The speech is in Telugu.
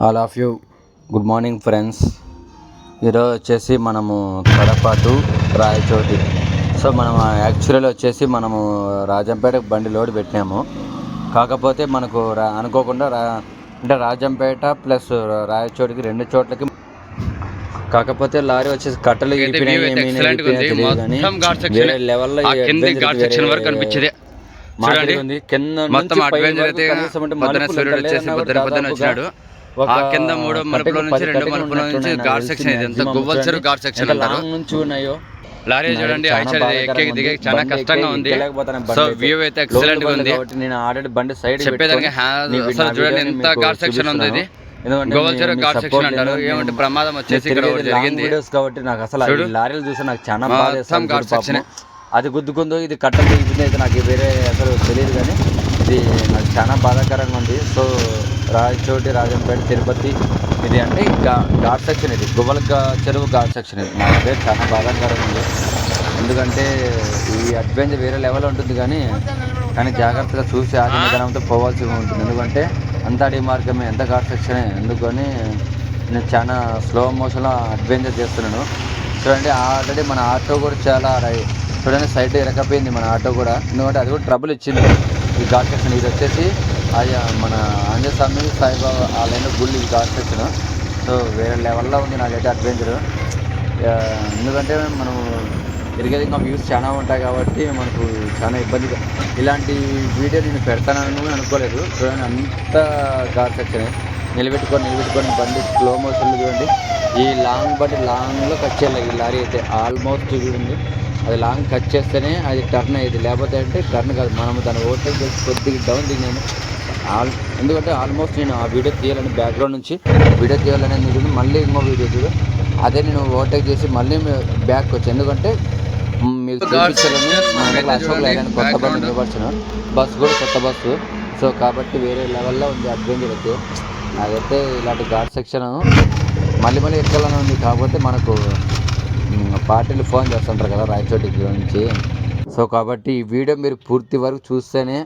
All of you good morning friends. ఈరోజు వచ్చేసి మనము కడప టు రాయచోటి. సో మనం యాక్చువల్గా వచ్చేసి మనము రాజంపేట బండి లోడ్ పెట్టినాము. కాకపోతే మనకు అనుకోకుండా అంటే రాజంపేట ప్లస్ రాయచోటికి రెండు చోట్లకి కాకపోతే లారీ వచ్చేసి కట్టలు వేరే లెవెల్లో ఉంది. కింద కింద 3 మలుపుల నుంచి 2 మలుపుల నుంచి ఘాట్ సెక్షన్ ఇది ఎంత గువ్వల్చరు ఘాట్ సెక్షన్ అంటారు. లారీ చూడండి ఎక్కేకి దిగే చాలా కష్టంగా ఉంది. సో వ్యూ అయితే ఎక్సలెంట్ గా ఉంది. నేను ఆల్రెడీ బండి సైడ్ చెప్పేదానికి అసలు చూడండి ఎంత ఘాట్ సెక్షన్ ఉంది. ఇది గోవల్చరు ఘాట్ సెక్షన్ అంటారు. ఏమంటే ప్రమాదం వచ్చేసి ఇక్కడ జరిగింది కాబట్టి నాకు అసలు లారీలు చూసి నాకు చాలా బాధ. ఘాట్ సెక్షన్ అది గుద్దుకుందో ఇది కట్టలు దిగుతుంది అయితే నాకు వేరే అసలు తెలియదు, కానీ ఇది నాకు చాలా బాధాకరంగా ఉంది. సో రాయచోటి, రాజంపేట, తిరుపతి ఇది అంటే ఘాట్ సెక్షన్, ఇది గువ్వల చెరువు ఘాట్ సెక్షన్. ఇది నాకైతే చాలా బాధాకరంగా ఉంది. ఎందుకంటే ఈ అడ్వెంచర్ వేరే లెవెల్ ఉంటుంది, కానీ జాగ్రత్తగా చూసి ఆదిమదనంతో పోవాల్సి ఉంటుంది. ఎందుకంటే అంత అడి మార్గమే, ఎంత ఘాట్ సెక్షనే. ఎందుకని నేను చాలా స్లో మోషన్లో అడ్వెంచర్ చేస్తున్నాను. చూడండి ఆల్రెడీ మన ఆటో కూడా చాలా చూడండి సైడ్ ఇరకపోయింది మన ఆటో కూడా. ఎందుకంటే అది కూడా ట్రబుల్ ఇచ్చింది ఈ ఘాట్ సెక్షన్. ఇది వచ్చేసి మన ఆంజనేయ స్వామి, సాయిబాబా ఆలైన గుళ్ళు ఈ ఘాట్ సెక్షన్. సో వేరే లెవెల్లో ఉంది నాకైతే అడ్వెంచరు. ఎందుకంటే మనం తిరిగేది ఇంకా వ్యూస్ చాలా ఉంటాయి కాబట్టి మనకు చాలా ఇబ్బందిగా ఇలాంటి వీడియో నేను పెడతానని అనుకోలేదు. చూడండి అంత ఘాట్ సెక్షన్ నిలబెట్టుకొని బండి స్లో మోషన్లు చూడండి. ఈ బండి లాంగ్లో కట్ చేయాలి ఈ లారీ అయితే. ఆల్మోస్ట్ చూడండి అది లాంగ్ కట్ చేస్తేనే అది టర్న్ అయ్యేది, లేకపోతే అంటే టర్న్ కాదు. మనము దాన్ని ఓవర్టేక్ చేసి కొద్దిగా డౌన్ దిగాను. ఎందుకంటే ఆల్మోస్ట్ నేను ఆ వీడియో తీయాలని బ్యాక్గ్రౌండ్ నుంచి వీడియో తీయాలని ఎందుకంటే మళ్ళీ ఇంకో వీడియో చూడు అదే నేను ఓవర్టేక్ చేసి మళ్ళీ బ్యాక్ వచ్చాను. ఎందుకంటే మీకు చూపించాలని అశోక్ లైలాండ్ కొత్త బండి నిలబడుతున్నాను, బస్సు కూడా కొత్త బస్సు. సో కాబట్టి వేరే లెవెల్లో ఉంది అడ్వెంచర్ అయితే. నాకైతే ఇలాంటి ఘాట్ సెక్షన్ మళ్ళీ ఎక్కాలని ఉంది. కాకపోతే మనకు పార్టీలు ఫోన్ చేస్తుంటారు కదా రాయచోటి గురించి. సో కాబట్టి ఈ వీడియో మీరు పూర్తి వరకు చూస్తేనే